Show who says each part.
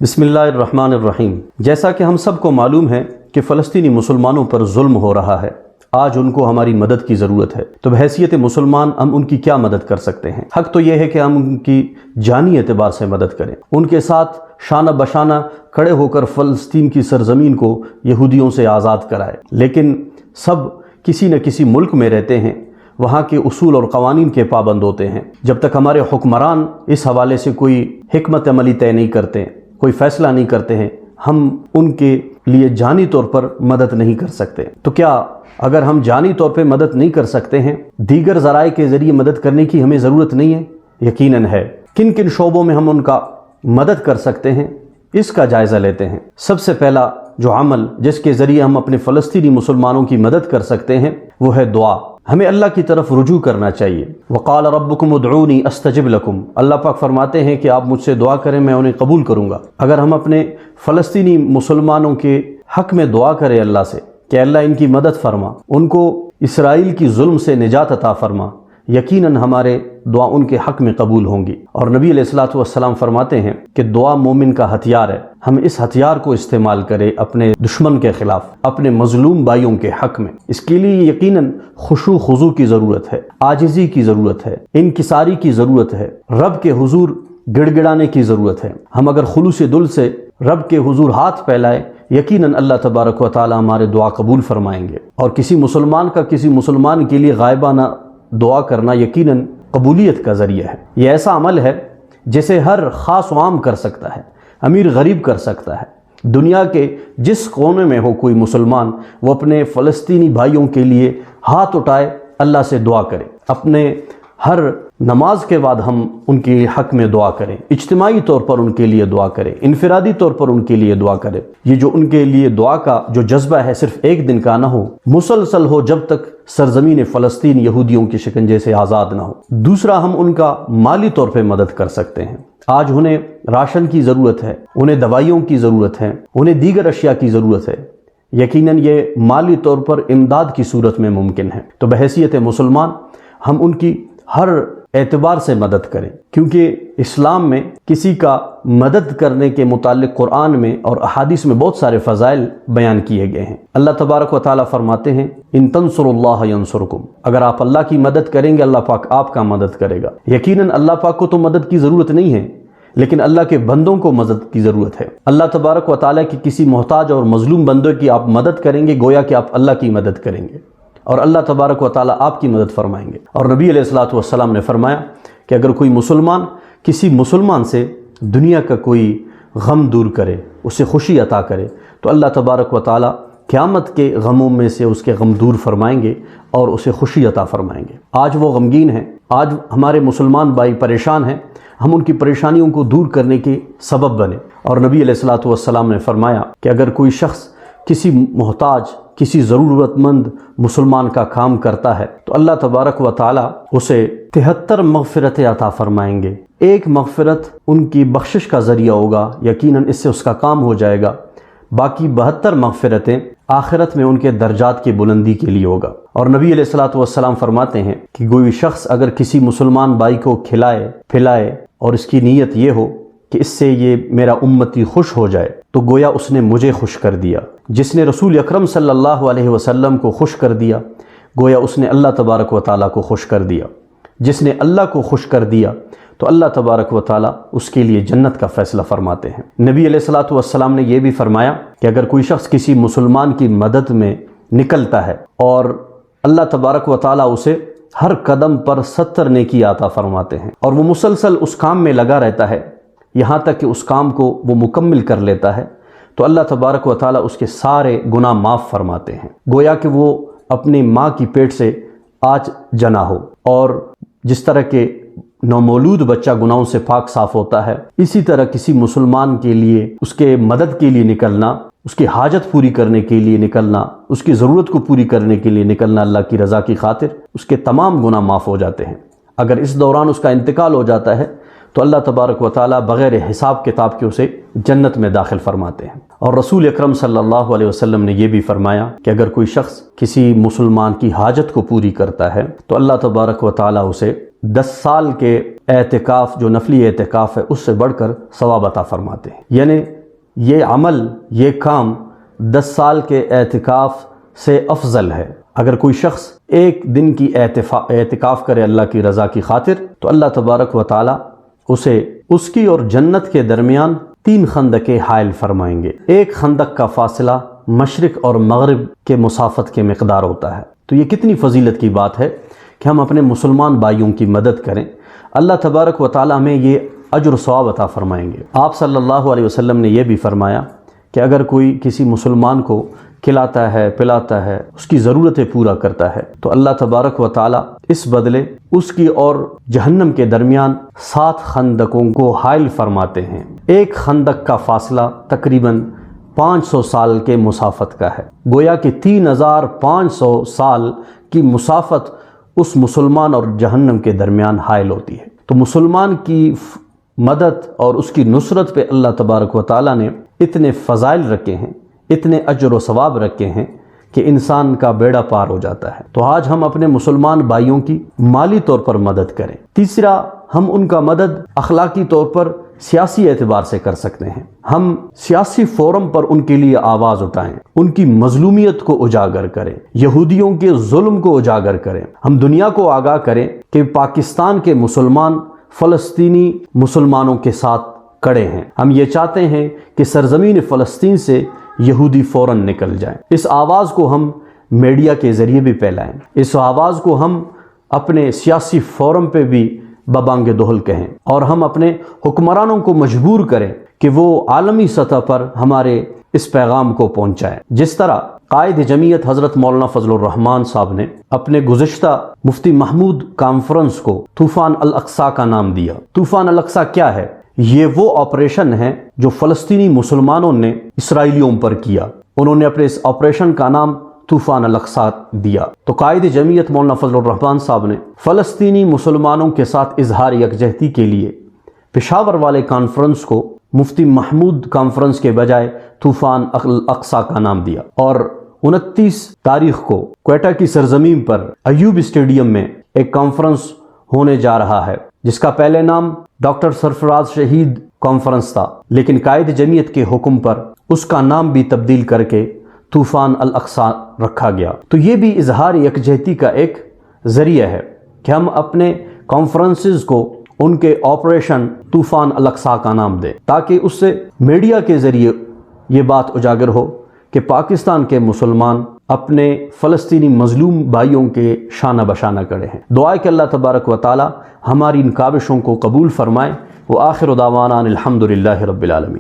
Speaker 1: بسم اللہ الرحمن الرحیم۔ جیسا کہ ہم سب کو معلوم ہے کہ فلسطینی مسلمانوں پر ظلم ہو رہا ہے، آج ان کو ہماری مدد کی ضرورت ہے۔ تو بحیثیت مسلمان ہم ان کی کیا مدد کر سکتے ہیں؟ حق تو یہ ہے کہ ہم ان کی جانی اعتبار سے مدد کریں، ان کے ساتھ شانہ بشانہ کھڑے ہو کر فلسطین کی سرزمین کو یہودیوں سے آزاد کرائے۔ لیکن سب کسی نہ کسی ملک میں رہتے ہیں، وہاں کے اصول اور قوانین کے پابند ہوتے ہیں۔ جب تک ہمارے حکمران اس حوالے سے کوئی حکمت عملی طے نہیں کرتے، کوئی فیصلہ نہیں کرتے ہیں، ہم ان کے لیے جانی طور پر مدد نہیں کر سکتے۔ تو کیا اگر ہم جانی طور پہ مدد نہیں کر سکتے ہیں، دیگر ذرائع کے ذریعے مدد کرنے کی ہمیں ضرورت نہیں ہے؟ یقیناً ہے۔ کن کن شعبوں میں ہم ان کا مدد کر سکتے ہیں، اس کا جائزہ لیتے ہیں۔ سب سے پہلا جو عمل جس کے ذریعے ہم اپنے فلسطینی مسلمانوں کی مدد کر سکتے ہیں وہ ہے دعا۔ ہمیں اللہ کی طرف رجوع کرنا چاہیے۔ وقال ربکم ادعونی استجب لکم، اللہ پاک فرماتے ہیں کہ آپ مجھ سے دعا کریں، میں انہیں قبول کروں گا۔ اگر ہم اپنے فلسطینی مسلمانوں کے حق میں دعا کریں اللہ سے کہ اللہ ان کی مدد فرما، ان کو اسرائیل کی ظلم سے نجات عطا فرما، یقیناً ہمارے دعا ان کے حق میں قبول ہوں گی۔ اور نبی علیہ الصلوۃ والسلام فرماتے ہیں کہ دعا مومن کا ہتھیار ہے، ہم اس ہتھیار کو استعمال کریں اپنے دشمن کے خلاف، اپنے مظلوم بھائیوں کے حق میں۔ اس کے لیے یقیناً خشوع خضوع کی ضرورت ہے، عاجزی کی ضرورت ہے، انکساری کی ضرورت ہے، رب کے حضور گڑ گڑانے کی ضرورت ہے۔ ہم اگر خلوص دل سے رب کے حضور ہاتھ پھیلائے، یقیناً اللہ تبارک و تعالی ہمارے دعا قبول فرمائیں گے۔ اور کسی مسلمان کا کسی مسلمان کے لیے غائبانہ دعا کرنا یقیناً قبولیت کا ذریعہ ہے۔ یہ ایسا عمل ہے جسے ہر خاص و عام کر سکتا ہے، امیر غریب کر سکتا ہے۔ دنیا کے جس کونے میں ہو کوئی مسلمان، وہ اپنے فلسطینی بھائیوں کے لیے ہاتھ اٹھائے، اللہ سے دعا کرے۔ اپنے ہر نماز کے بعد ہم ان کے حق میں دعا کریں، اجتماعی طور پر ان کے لیے دعا کریں، انفرادی طور پر ان کے لیے دعا کریں۔ یہ جو ان کے لیے دعا کا جو جذبہ ہے صرف ایک دن کا نہ ہو، مسلسل ہو، جب تک سرزمین فلسطین یہودیوں کے شکنجے سے آزاد نہ ہو۔ دوسرا، ہم ان کا مالی طور پہ مدد کر سکتے ہیں۔ آج انہیں راشن کی ضرورت ہے، انہیں دوائیوں کی ضرورت ہے، انہیں دیگر اشیاء کی ضرورت ہے۔ یقیناً یہ مالی طور پر امداد کی صورت میں ممکن ہے۔ تو بحیثیت مسلمان ہم ان کی ہر اعتبار سے مدد کریں، کیونکہ اسلام میں کسی کا مدد کرنے کے متعلق قرآن میں اور احادیث میں بہت سارے فضائل بیان کیے گئے ہیں۔ اللہ تبارک و تعالیٰ فرماتے ہیں ان تنصروا اللہ ینصرکم، اگر آپ اللہ کی مدد کریں گے اللہ پاک آپ کا مدد کرے گا۔ یقیناً اللہ پاک کو تو مدد کی ضرورت نہیں ہے، لیکن اللہ کے بندوں کو مدد کی ضرورت ہے۔ اللہ تبارک و تعالیٰ کی کسی محتاج اور مظلوم بندے کی آپ مدد کریں گے، گویا کہ آپ اللہ کی مدد کریں گے، اور اللہ تبارک و تعالیٰ آپ کی مدد فرمائیں گے۔ اور نبی علیہ الصلوۃ والسلام نے فرمایا کہ اگر کوئی مسلمان کسی مسلمان سے دنیا کا کوئی غم دور کرے، اسے خوشی عطا کرے، تو اللہ تبارک و تعالیٰ قیامت کے غموں میں سے اس کے غم دور فرمائیں گے اور اسے خوشی عطا فرمائیں گے۔ آج وہ غمگین ہیں، آج ہمارے مسلمان بھائی پریشان ہیں، ہم ان کی پریشانیوں کو دور کرنے کے سبب بنے۔ اور نبی علیہ الصلوۃ والسلام نے فرمایا کہ اگر کوئی شخص کسی محتاج، کسی ضرورت مند مسلمان کا کام کرتا ہے تو اللہ تبارک و تعالیٰ اسے 73 مغفرتیں عطا فرمائیں گے۔ ایک مغفرت ان کی بخشش کا ذریعہ ہوگا، یقیناً اس سے اس کا کام ہو جائے گا، باقی 72 مغفرتیں آخرت میں ان کے درجات کی بلندی کے لیے ہوگا۔ اور نبی علیہ الصلوۃ والسلام فرماتے ہیں کہ کوئی شخص اگر کسی مسلمان بھائی کو کھلائے پھلائے اور اس کی نیت یہ ہو کہ اس سے یہ میرا امتی خوش ہو جائے، تو گویا اس نے مجھے خوش کر دیا۔ جس نے رسول اکرم صلی اللہ علیہ وسلم کو خوش کر دیا، گویا اس نے اللہ تبارک و تعالیٰ کو خوش کر دیا۔ جس نے اللہ کو خوش کر دیا تو اللہ تبارک و تعالیٰ اس کے لیے جنت کا فیصلہ فرماتے ہیں۔ نبی علیہ الصلوۃ والسلام نے یہ بھی فرمایا کہ اگر کوئی شخص کسی مسلمان کی مدد میں نکلتا ہے اور اللہ تبارک و تعالیٰ اسے ہر قدم پر 70 نیکی عطا فرماتے ہیں، اور وہ مسلسل اس کام میں لگا رہتا ہے یہاں تک کہ اس کام کو وہ مکمل کر لیتا ہے، تو اللہ تبارک و تعالیٰ اس کے سارے گناہ معاف فرماتے ہیں، گویا کہ وہ اپنی ماں کی پیٹ سے آج جنا ہو۔ اور جس طرح کے نومولود بچہ گناہوں سے پاک صاف ہوتا ہے، اسی طرح کسی مسلمان کے لیے اس کے مدد کے لیے نکلنا، اس کی حاجت پوری کرنے کے لیے نکلنا، اس کی ضرورت کو پوری کرنے کے لیے نکلنا اللہ کی رضا کی خاطر، اس کے تمام گناہ معاف ہو جاتے ہیں۔ اگر اس دوران اس کا انتقال ہو جاتا ہے تو اللہ تبارک و تعالیٰ بغیر حساب کتاب کے اسے جنت میں داخل فرماتے ہیں۔ اور رسول اکرم صلی اللہ علیہ وسلم نے یہ بھی فرمایا کہ اگر کوئی شخص کسی مسلمان کی حاجت کو پوری کرتا ہے تو اللہ تبارک و تعالیٰ اسے 10 سال کے اعتکاف جو نفلی اعتکاف ہے اس سے بڑھ کر ثواب عطا فرماتے ہیں۔ یعنی یہ عمل، یہ کام 10 سال کے اعتکاف سے افضل ہے۔ اگر کوئی شخص ایک دن کی اعتکاف کرے اللہ کی رضا کی خاطر، تو اللہ تبارک و تعالی اسے اس کی اور جنت کے درمیان 3 خندقیں حائل فرمائیں گے۔ ایک خندق کا فاصلہ مشرق اور مغرب کے مسافت کے مقدار ہوتا ہے۔ تو یہ کتنی فضیلت کی بات ہے کہ ہم اپنے مسلمان بھائیوں کی مدد کریں، اللہ تبارک و تعالی ہمیں یہ اجر و ثواب عطا فرمائیں گے۔ آپ صلی اللہ علیہ وسلم نے یہ بھی فرمایا کہ اگر کوئی کسی مسلمان کو کھلاتا ہے، پلاتا ہے، اس کی ضرورتیں پورا کرتا ہے، تو اللہ تبارک و تعالی اس بدلے اس کی اور جہنم کے درمیان 7 خندقوں کو حائل فرماتے ہیں۔ ایک خندق کا فاصلہ تقریباً 500 سال کے مسافت کا ہے، گویا کہ 3500 سال کی مسافت اس مسلمان اور جہنم کے درمیان حائل ہوتی ہے۔ تو مسلمان کی مدد اور اس کی نصرت پہ اللہ تبارک و تعالی نے اتنے فضائل رکھے ہیں، اتنے اجر و ثواب رکھے ہیں کہ انسان کا بیڑا پار ہو جاتا ہے۔ تو آج ہم اپنے مسلمان بھائیوں کی مالی طور پر مدد کریں۔ تیسرا، ہم ان کا مدد اخلاقی طور پر سیاسی اعتبار سے کر سکتے ہیں۔ ہم سیاسی فورم پر ان کے لیے آواز اٹھائیں، ان کی مظلومیت کو اجاگر کریں، یہودیوں کے ظلم کو اجاگر کریں۔ ہم دنیا کو آگاہ کریں کہ پاکستان کے مسلمان فلسطینی مسلمانوں کے ساتھ کڑے ہیں۔ ہم یہ چاہتے ہیں کہ سرزمین فلسطین سے یہودی فوراً نکل جائیں۔ اس آواز کو ہم میڈیا کے ذریعے بھی پھیلائیں، اس آواز کو ہم اپنے سیاسی فورم پہ بھی ببانگ دہل کہیں، اور ہم اپنے حکمرانوں کو مجبور کریں کہ وہ عالمی سطح پر ہمارے اس پیغام کو پہنچائیں۔ جس طرح قائد جمعیت حضرت مولانا فضل الرحمان صاحب نے اپنے گزشتہ مفتی محمود کانفرنس کو طوفان الاقصی کا نام دیا۔ طوفان الاقصی کیا ہے؟ یہ وہ آپریشن ہے جو فلسطینی مسلمانوں نے اسرائیلیوں پر کیا۔ انہوں نے اپنے اس آپریشن کا نام طوفان الاقصی دیا۔ تو قائد جمعیت مولانا فضل الرحمان صاحب نے فلسطینی مسلمانوں کے ساتھ اظہار یکجہتی کے لیے پشاور والے کانفرنس کو مفتی محمود کانفرنس کے بجائے طوفان الاقصی کا نام دیا، اور 29 تاریخ کو کوئٹہ کی سرزمین پر ایوب اسٹیڈیم میں ایک کانفرنس ہونے جا رہا ہے جس کا پہلے نام ڈاکٹر سرفراز شہید کانفرنس تھا، لیکن قائد جمعیت کے حکم پر اس کا نام بھی تبدیل کر کے طوفان الاقصی رکھا گیا۔ تو یہ بھی اظہار یکجہتی کا ایک ذریعہ ہے کہ ہم اپنے کانفرنسز کو ان کے آپریشن طوفان الاقصی کا نام دیں، تاکہ اس سے میڈیا کے ذریعے یہ بات اجاگر ہو کہ پاکستان کے مسلمان اپنے فلسطینی مظلوم بھائیوں کے شانہ بشانہ کڑے ہیں۔ دعا ہے کہ اللہ تبارک و تعالی ہماری ان کاوشوں کو قبول فرمائے۔ وآخر دعوانا الحمدللہ رب العالمین۔